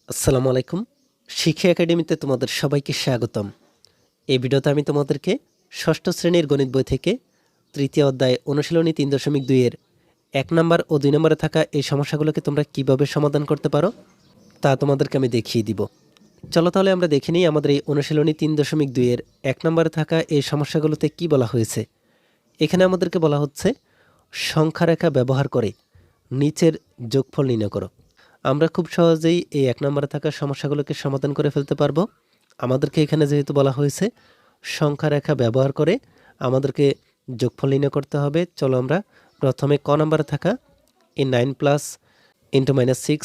আসসালামু আলাইকুম। শিক্ষা একাডেমিতে তোমাদের সবাইকে স্বাগতম। এই ভিডিওতে আমি তোমাদেরকে ষষ্ঠ শ্রেণীর গণিত বই থেকে তৃতীয় অধ্যায় অনুশীলনী ৩.২ এর ১ নাম্বার ও ২ নম্বরে থাকা এই সমস্যাগুলোকে তোমরা কিভাবে সমাধান করতে পারো তা তোমাদেরকে আমি দেখিয়ে দিব। চলো তাহলে আমরা দেখে নিই আমাদের এই অনুশীলনী ৩.২ এর ১ নম্বরে থাকা এই সমস্যাগুলোতে কি বলা হয়েছে। এখানে আমাদেরকে বলা হচ্ছে সংখ্যা রেখা ব্যবহার করে নিচের যোগফল নির্ণয় করো। আমরা খুব সহজেই এই ১ নম্বরে থাকা সমস্যাগুলোকে সমাধান করে ফেলতে পারবো। আমাদেরকে এখানে যেহেতু বলা হয়েছে সংখ্যা রেখা ব্যবহার করে আমাদেরকে যোগফল নির্ণয় করতে হবে। চলো আমরা প্রথমে ক নম্বরে থাকা এই 9 প্লাস ইন্টু মাইনাস 6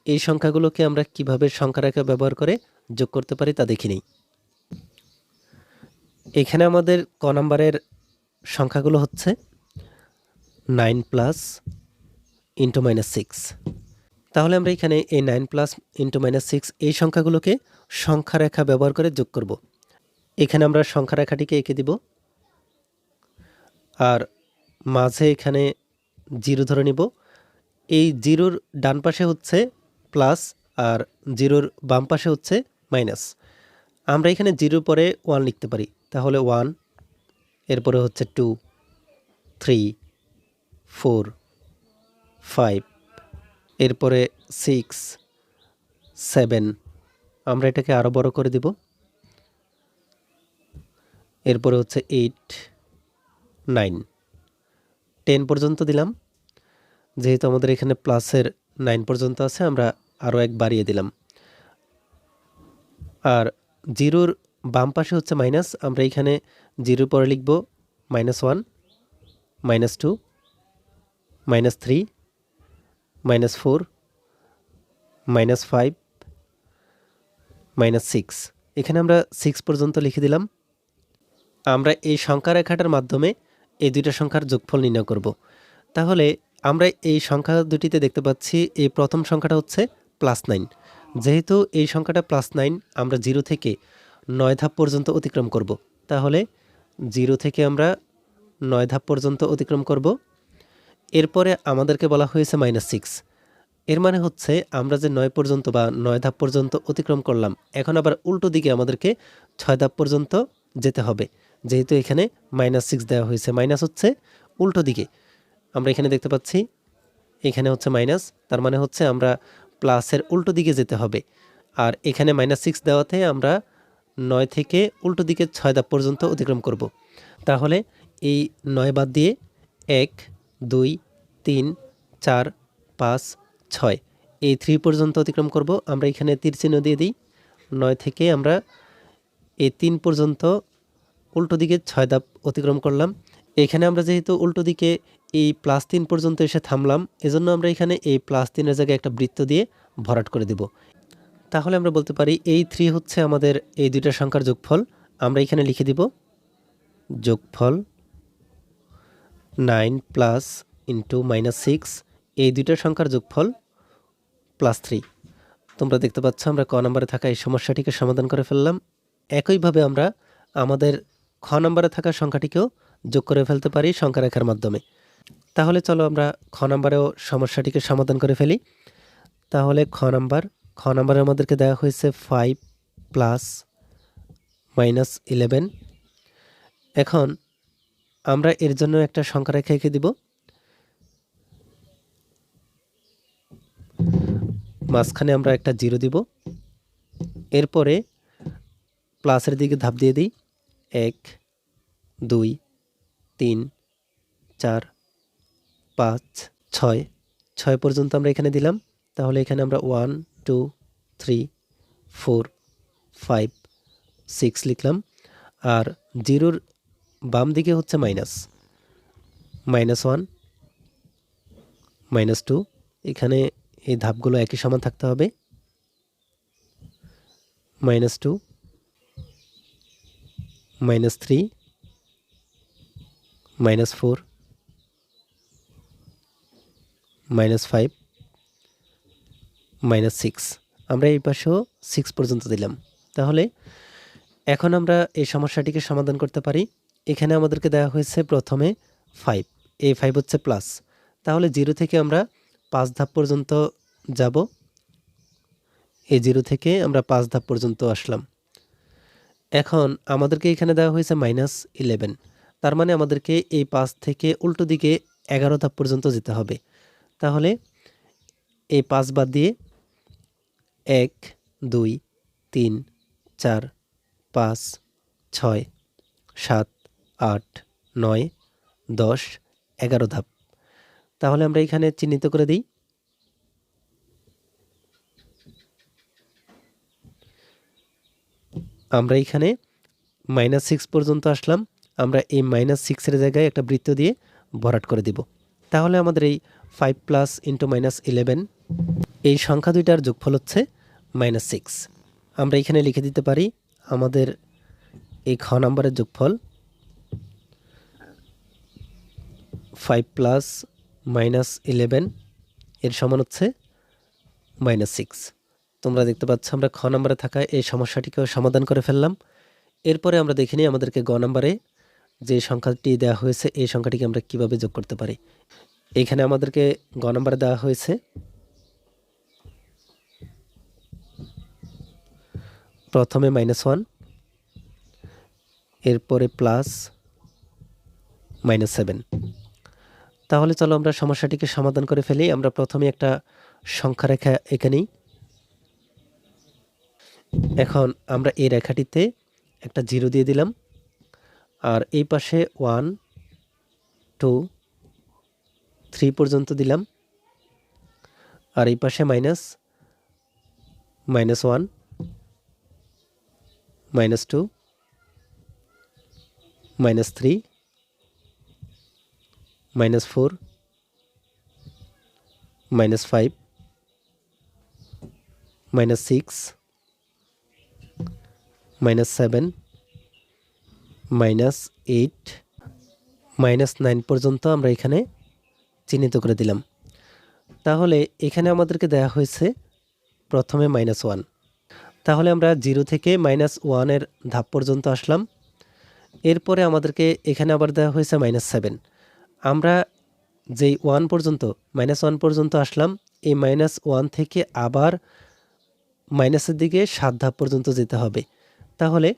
এই সংখ্যাগুলোকে আমরা কিভাবে সংখ্যা রেখা ব্যবহার করে যোগ করতে পারি তা দেখে নিই। এখানে আমাদের ক নম্বরের সংখ্যাগুলো হচ্ছে 9 প্লাস ইন্টু মাইনাস 6। তাহলে আমরা এখানে এই 9 প্লাস ইন্টু মাইনাস 6 এই সংখ্যাগুলোকে সংখ্যা রেখা ব্যবহার করে যোগ করব। এখানে আমরা সংখ্যা রেখাটিকে এঁকে দিব আর মাঝে এখানে 0 ধরে নিব। এই 0-র ডান পাশে হচ্ছে প্লাস আর 0-র বাম পাশে হচ্ছে মাইনাস। আমরা এখানে 0 পরে 1 লিখতে পারি, তাহলে 1, এরপরে হচ্ছে 2, 3, 4, 5, এরপরে 6, 7, আমরা এটাকে আরও বড় করে দিব। এরপরে হচ্ছে 8, 9, 10 পর্যন্ত দিলাম। যেহেতু আমাদের এখানে প্লাসের 9 পর্যন্ত আছে, আমরা আরও এক বাড়িয়ে দিলাম। আর 0-র বাম পাশে হচ্ছে মাইনাস, আমরা এখানে 0 পরে লিখব -1, -2, -3, -4, -5, -6। এখানে আমরা 6 পর্যন্ত লিখে দিলাম। আমরা এই সংখ্যা রেখাটার মাধ্যমে এই দুইটা সংখ্যার যোগফল নির্ণয় করব। তাহলে আমরা এই সংখ্যা দুটিতে দেখতে পাচ্ছি এই প্রথম সংখ্যাটা হচ্ছে +9। যেহেতু এই সংখ্যাটা +9, আমরা 0 থেকে 9 ধাপ পর্যন্ত অতিক্রম করব। তাহলে 0 থেকে আমরা 9 ধাপ পর্যন্ত অতিক্রম করব। এরপরে আমাদেরকে বলা হয়েছে -6। এর মানে হচ্ছে আমরা যে 9 পর্যন্ত বা 9 ধাপ পর্যন্ত অতিক্রম করলাম, এখন আবার উল্টো দিকে আমাদেরকে 6 ধাপ পর্যন্ত যেতে হবে। যেহেতু এখানে -6 দেওয়া হয়েছে, মাইনাস হচ্ছে উল্টো দিকে। আমরা এখানে দেখতে পাচ্ছি এখানে হচ্ছে মাইনাস, তার মানে হচ্ছে আমরা প্লাসের উল্টো দিকে যেতে হবে। আর এখানে -6 দেওয়াতে আমরা 9 থেকে উল্টো দিকে 6 ধাপ পর্যন্ত অতিক্রম করব। তাহলে এই 9 বাদ দিয়ে 1, 2, 3, 4, 5, 6 এই 3 পর্যন্ত অতিক্রম করব। আমরা এখানে তীর চিহ্ন দিয়ে দিই। 9 থেকে আমরা এই 3 পর্যন্ত উল্টো দিকে 6 ধাপ অতিক্রম করলাম। এখানে আমরা যেহেতু উল্টো দিকে এই +3 পর্যন্ত এসে থামলাম, এজন্য আমরা এখানে এই +3 এর জায়গায় একটা বৃত্ত দিয়ে ভরাট করে দেব। তাহলে আমরা বলতে পারি এই 3 হচ্ছে আমাদের এই দুইটা সংখ্যার যোগফল। আমরা এখানে লিখে দিব যোগফল 9 প্লাস ইন্টু -6 এই দুইটা সংখ্যার যোগফল +3। তোমরা দেখতে পাচ্ছ আমরা ক নম্বরে থাকা এই সমস্যাটিকে সমাধান করে ফেললাম। একইভাবে আমরা আমাদের খ নম্বরে থাকা সংখ্যাটিকেও যোগ করে ফেলতে পারি সংখ্যা রেখার মাধ্যমে। তাহলে চলো আমরা খ নম্বরেও সমস্যাটিকে সমাধান করে ফেলি। তাহলে খ নম্বরে আমাদেরকে দেওয়া হয়েছে 5 প্লাস -11। এখন আমরা এর জন্য একটা সংখ্যা রেখা এঁকে দিব। মাঝখানে আমরা একটা 0 দিব। এরপরে প্লাসের দিকে ধাপ দিয়ে দিই 1, 2, 3, 4, 5, 6 পর্যন্ত আমরা এখানে দিলাম। তাহলে এখানে আমরা 1, 2, 3, 4, 5, 6 লিখলাম। আর 0-র বাম দিকে হচ্ছে -1, -2। এখানে এই ধাপগুলো একই সমান থাকতে হবে। -2, -3, -4, -5, -6। আমরা এই পাশেও 6 পর্যন্ত দিলাম। তাহলে এখন আমরা এই সমস্যাটিকে সমাধান করতে পারি। এখানে আমাদেরকে দেওয়া হয়েছে প্রথমে 5, এই 5 হচ্ছে প্লাস। তাহলে 0 থেকে আমরা 5 ধাপ পর্যন্ত যাব। এই 0 থেকে আমরা 5 ধাপ পর্যন্ত আসলাম। এখন আমাদেরকে এখানে দেওয়া হয়েছে -11, তার মানে আমাদেরকে এই 5 থেকে উল্টো দিকে 11 ধাপ পর্যন্ত যেতে হবে। তাহলে এই 5 বাদ দিয়ে 1 2 3 4 5 6 7 8 9 10 11 ধাপ। তাহলে আমরা এখানে চিহ্নিত করে দিই। আমরা এখানে -6 পর্যন্ত আসলাম। আমরা এই -6 এর জায়গায় একটা বৃত্ত দিয়ে ভরাট করে দিব। তাহলে আমাদের এই 5 প্লাস ইন্টু -11 এই সংখ্যা দুইটার যোগফল হচ্ছে -6। আমরা এখানে লিখে দিতে পারি আমাদের এই খ নাম্বারের যোগফল 5 প্লাস -11 এর সমান হচ্ছে -6। তোমরা দেখতে পাচ্ছ আমরা খ নাম্বারে থাকা এই সমস্যাটিকেও সমাধান করে ফেললাম। এরপরে আমরা দেখে নিই আমাদেরকে গ নাম্বারে যে সংখ্যাটি দেওয়া হয়েছে এই সংখ্যাটিকে আমরা কিভাবে যোগ করতে পারি। এখানে আমাদেরকে গ নাম্বারে দেওয়া হয়েছে প্রথমে -1, এরপরে প্লাস -7। তাহলে চলো আমরা সমস্যাটিকে সমাধান করে ফেলি। আমরা প্রথমে একটা সংখ্যা রেখা এঁকে নিই। এখন আমরা এই রেখাটিতে একটা 0 দিয়ে দিলাম, আর এই পাশে 1 2 3 পর্যন্ত দিলাম, আর এই পাশে -1 -2 -3 -4 -5 -6 -7 -8 -9 পর্যন্ত আমরা এখানে চিহ্নিত করে দিলাম। তাহলে এখানে আমাদেরকে দেয়া হয়েছে প্রথমে -1। তাহলে আমরা 0 থেকে -1 এর ধাপ পর্যন্ত আসলাম। এরপরে আমাদেরকে এখানে আবার দেওয়া হয়েছে -7। আমরা যেই 1 পর্যন্ত -1 পর্যন্ত আসলাম, এই -1 থেকে আবার মাইনাসের দিকে 7 ধাপ পর্যন্ত যেতে হবে। তাহলে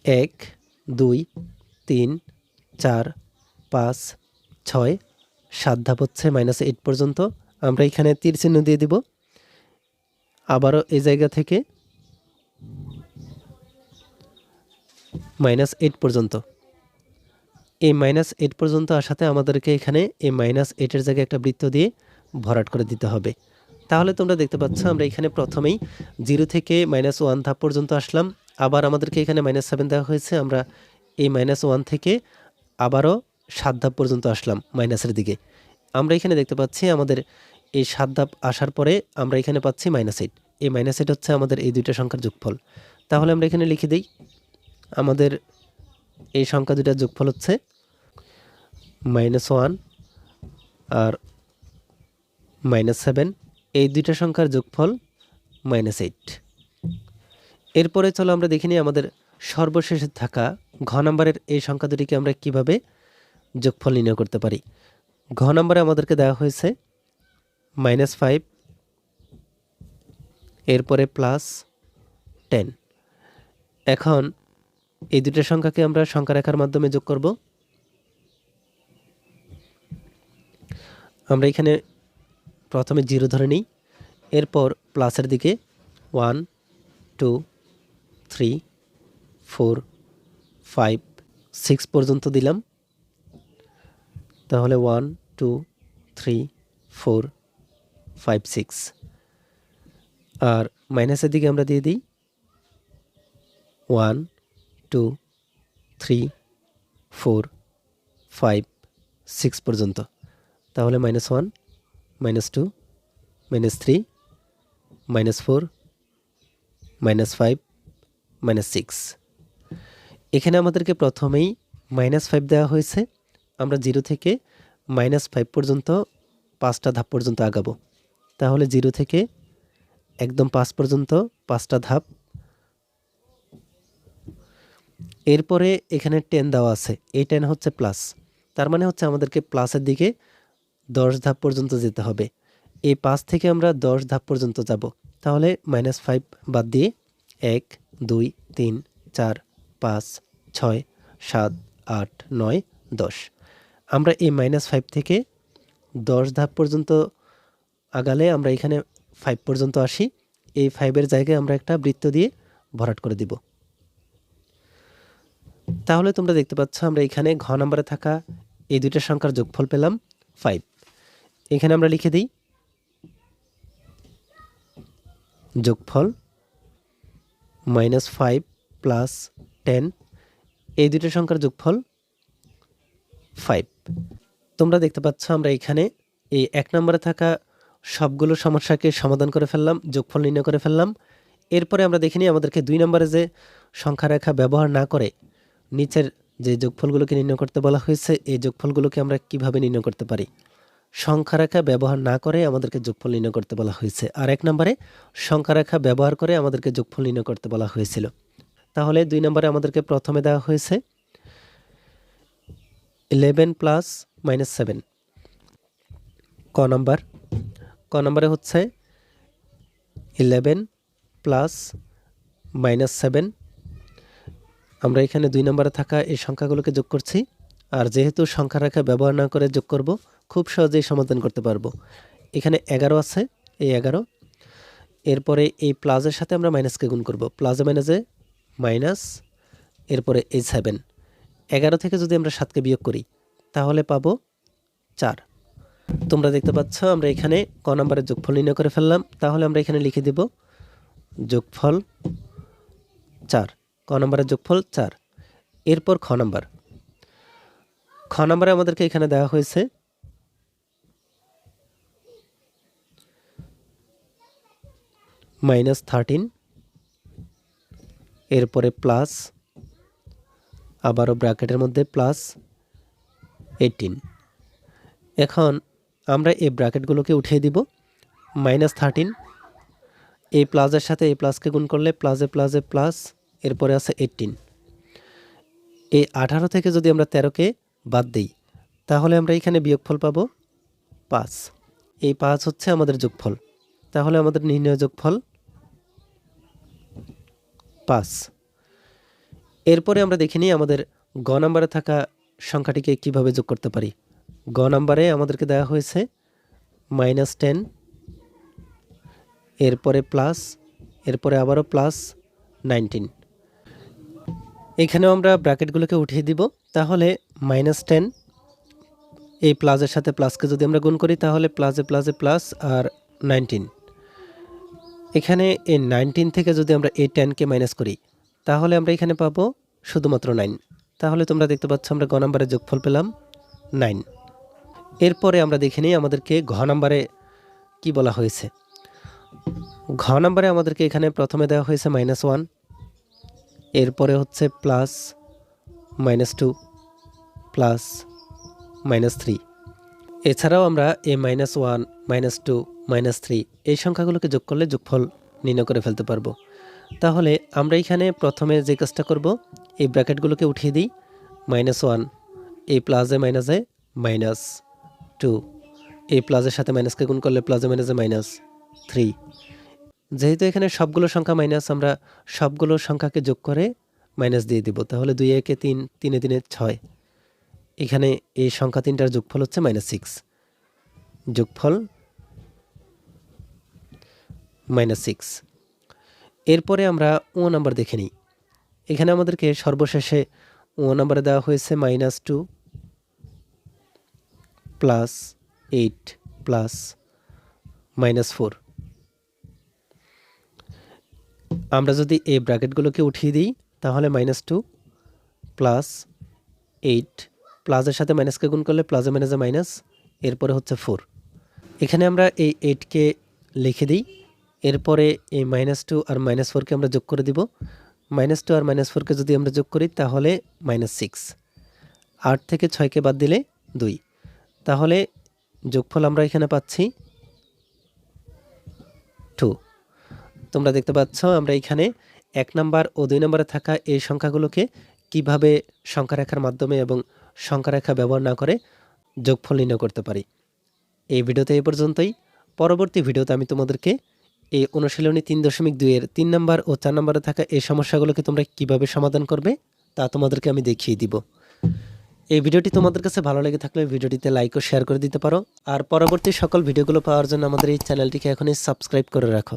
1 2 3 4 5 6 7 ধাপ হচ্ছে -8 পর্যন্ত। আমরা এখানে তীর চিহ্ন দিয়ে দিব। আবারও এই জায়গা থেকে -8 পর্যন্ত। এই -8 পর্যন্ত আসাতে আমাদেরকে এখানে এই -8 এর জায়গায় একটা বৃত্ত দিয়ে ভরাট করে দিতে হবে। তাহলে তোমরা দেখতে পাচ্ছ আমরা এখানে প্রথমেই 0 থেকে -1 ধাপ পর্যন্ত আসলাম। আবার আমাদেরকে এখানে -7 দেওয়া হয়েছে। আমরা এই -1 থেকে আবারও 7 ধাপ পর্যন্ত আসলাম মাইনাসের দিকে। আমরা এখানে দেখতে পাচ্ছি আমাদের এই 7 ধাপ আসার পরে আমরা এখানে পাচ্ছি -8। এই -8 হচ্ছে আমাদের এই দুইটা সংখ্যার যোগফল। তাহলে আমরা এখানে লিখে দিই আমাদের এই সংখ্যা দুইটার যোগফল হচ্ছে -1 আর -7। এই দুইটা সংখ্যার যোগফল -8। এরপরে চলো আমরা দেখে নিই আমাদের সর্বশেষে থাকা ঘ নাম্বারের এই সংখ্যা দুটিকে আমরা কিভাবে যোগফল নির্ণয় করতে পারি। ঘ নাম্বারে আমাদেরকে দেওয়া হয়েছে -5, এরপরে +10। এখন এই দুটো সংখ্যাকে আমরা সংখ্যা রেখার মাধ্যমে যোগ করব। আমরা এখানে প্রথমে 0 ধরে নিই, এরপর প্লাসের দিকে 1 2 3 4 5 6 পর্যন্ত দিলাম। তাহলে 1 2 3 4 5 6। আর মাইনাসের দিকে আমরা দিয়ে দিই 1 2 3 4 5 6 পর্যন্ত। তাহলে -1 -2 -3 -4 -5 -6। এখানে আমাদেরকে প্রথমেই -5 দেওয়া হয়েছে। আমরা 0 থেকে -5 পর্যন্ত 5টা ধাপ পর্যন্ত আগাবো। তাহলে 0 থেকে একদম 5 পর্যন্ত 5টা ধাপ। এরপরে এখানে 10 দেওয়া আছে, এই 10 হচ্ছে প্লাস, তার মানে হচ্ছে আমাদেরকে প্লাসের দিকে 10 ধাপ পর্যন্ত যেতে হবে। এই 5 থেকে আমরা 10 ধাপ পর্যন্ত যাব। তাহলে -5 বাদ দিয়ে 1 2 3 4 5 6 7 8 9 10। আমরা এই -5 থেকে 10 ধাপ পর্যন্ত আগালে আমরা এখানে 5 পর্যন্ত আসি। এই 5 এর জায়গায় আমরা একটা বৃত্ত দিয়ে ভরাট করে দিব। তাহলে তোমরা দেখতে পাচ্ছ আমরা এখানে ঘ নম্বরে থাকা এই দুইটা সংখ্যার যোগফল পেলাম 5। এখানে আমরা লিখে দিই যোগফল -5 প্লাস 10, এই দুইটা সংখ্যার যোগফল 5। তোমরা দেখতে পাচ্ছ আমরা এখানে এই 1 নম্বরে থাকা সবগুলো সমস্যাকে সমাধান করে ফেললাম, যোগফল নির্ণয় করে ফেললাম। এরপরে আমরা দেখে নিই আমাদেরকে 2 নম্বরে যে সংখ্যা রেখা ব্যবহার না করে নিচের যে যোগফলগুলোকে নির্ণয় করতে বলা হয়েছে, এই যোগফলগুলোকে আমরা কিভাবে নির্ণয় করতে পারি। সংখ্যা রেখা ব্যবহার না করে আমাদেরকে যোগফল নির্ণয় করতে বলা হয়েছে, আর 1 নম্বরে সংখ্যা রেখা ব্যবহার করে আমাদেরকে যোগফল নির্ণয় করতে বলা হয়েছিল। তাহলে 2 নম্বরে আমাদেরকে প্রথমে দেওয়া হয়েছে 11 প্লাস -7। ক নম্বরে হচ্ছে 11 প্লাস -7। আমরা এখানে 2 নম্বরে থাকা এই সংখ্যাগুলোকে যোগ করছি, আর যেহেতু সংখ্যা রেখা ব্যবহার না করে যোগ করব, খুব সহজেই সমাধান করতে পারবো। এখানে 11 আছে, এই 11। এরপরে এই প্লাসের সাথে আমরা মাইনাসকে গুণ করব, প্লাসে মাইনাসে মাইনাস, এরপরে এই 7। 11 থেকে যদি আমরা 7কে বিয়োগ করি তাহলে পাবো 4। তোমরা দেখতে পাচ্ছ আমরা এখানে ক নম্বরের যোগফল নির্ণয় করে ফেললাম। তাহলে আমরা এখানে লিখে দেব যোগফল 4, ক নম্বরের যোগফল 4। এরপর খ নম্বরে আমাদেরকে এখানে দেওয়া হয়েছে -13, এরপরে প্লাস, আবারও ব্র্যাকেটের মধ্যে প্লাস 18। এখন আমরা এই ব্র্যাকেটগুলোকে উঠিয়ে দিব। -13 এই প্লাসের সাথে এই প্লাসকে গুণ করলে প্লাসে প্লাসে প্লাস, এরপরে আছে 18। এই 18 থেকে যদি আমরা 13কে বাদ দিই তাহলে আমরা এখানে বিয়োগফল পাবো 5। এই 5 হচ্ছে আমাদের যোগফল। তাহলে আমাদের নির্ণয় যোগফল 5। এরপরে আমরা দেখে নিই আমাদের গ নম্বরে থাকা সংখ্যাটিকে কিভাবে যোগ করতে পারি। গ নম্বরে আমাদেরকে দেওয়া হয়েছে -10, এরপরে প্লাস, এরপরে আবারও প্লাস 19। এখানেও আমরা ব্র্যাকেটগুলোকে উঠিয়ে দিব। তাহলে -10 এই প্লাসের সাথে প্লাসকে যদি আমরা গুণ করি তাহলে প্লাসে প্লাসে প্লাস আর 19। এখানে এই 19 থেকে যদি আমরা এই 10কে মাইনাস করি তাহলে আমরা এখানে পাবো শুধুমাত্র 9। তাহলে তোমরা দেখতে পাচ্ছ আমরা গ নম্বরে যোগফল পেলাম 9। এরপরে আমরা দেখে নিই আমাদেরকে ঘ নম্বরে কি বলা হয়েছে। ঘ নম্বরে আমাদেরকে এখানে প্রথমে দেওয়া হয়েছে -1, এরপরে হচ্ছে প্লাস -2 প্লাস -3। এছাড়াও আমরা এই -1 -2 -3 এই সংখ্যাগুলোকে যোগ করলে যোগফল নির্ণয় করে ফেলতে পারবো। তাহলে আমরা এখানে প্রথমে যে কাজটা করব, এই ব্র্যাকেটগুলোকে উঠিয়ে দিই। -1 এই প্লাসে মাইনাসে -2, এই প্লাসের সাথে মাইনাসকে গুণ করলে প্লাসে মাইনাসে -3। যেহেতু এখানে সবগুলো সংখ্যা মাইনাস, আমরা সবগুলো সংখ্যাকে যোগ করে মাইনাস দিয়ে দিব। তাহলে 2 একে 3, 3 এ 3 6। এখানে এই সংখ্যা তিনটার যোগফল হচ্ছে -6, যোগফল -6। এরপরে আমরা ও নাম্বার দেখে নিই। এখানে আমাদেরকে সর্বশেষে ও নাম্বারে দেওয়া হয়েছে -2 প্লাস 8 প্লাস -4। আমরা যদি এই ব্র্যাকেটগুলোকে উঠিয়ে দিই তাহলে -2 প্লাস 8, প্লাসের সাথে মাইনাসকে গুণ করলে প্লাসে মাইনাসে মাইনাস, এরপরে হচ্ছে 4। এখানে আমরা এই 8কে লিখে দিই। এরপরে এই -2 আর -4কে আমরা যোগ করে দিব। -2 আর -4কে যদি আমরা যোগ করি তাহলে -6। 8 থেকে 6কে বাদ দিলে 2। তাহলে যোগফল আমরা এখানে পাচ্ছি 2। তোমরা দেখতে পাচ্ছ আমরা এখানে 1 নাম্বার ও 2 নম্বরে থাকা এই সংখ্যাগুলোকে কিভাবে সংখ্যা রেখার মাধ্যমে এবং সংখ্যা রেখা ব্যবহার না করে যোগফল নির্ণয় করতে পারি। এই ভিডিওতে এই পর্যন্তই। পরবর্তী ভিডিওতে আমি তোমাদেরকে এই অনুশীলনী 3.2 এর 3 নাম্বার ও 4 নম্বরে থাকা এই সমস্যাগুলোকে তোমরা কিভাবে সমাধান করবে তা তোমাদেরকে আমি দেখিয়ে দিব। এই ভিডিওটি তোমাদের কাছে ভালো লেগে থাকলে ভিডিওটিতে লাইক ও শেয়ার করে দিতে পারো। আর পরবর্তী সকল ভিডিওগুলো পাওয়ার জন্য আমাদের এই চ্যানেলটিকে এখনই সাবস্ক্রাইব করে রাখো।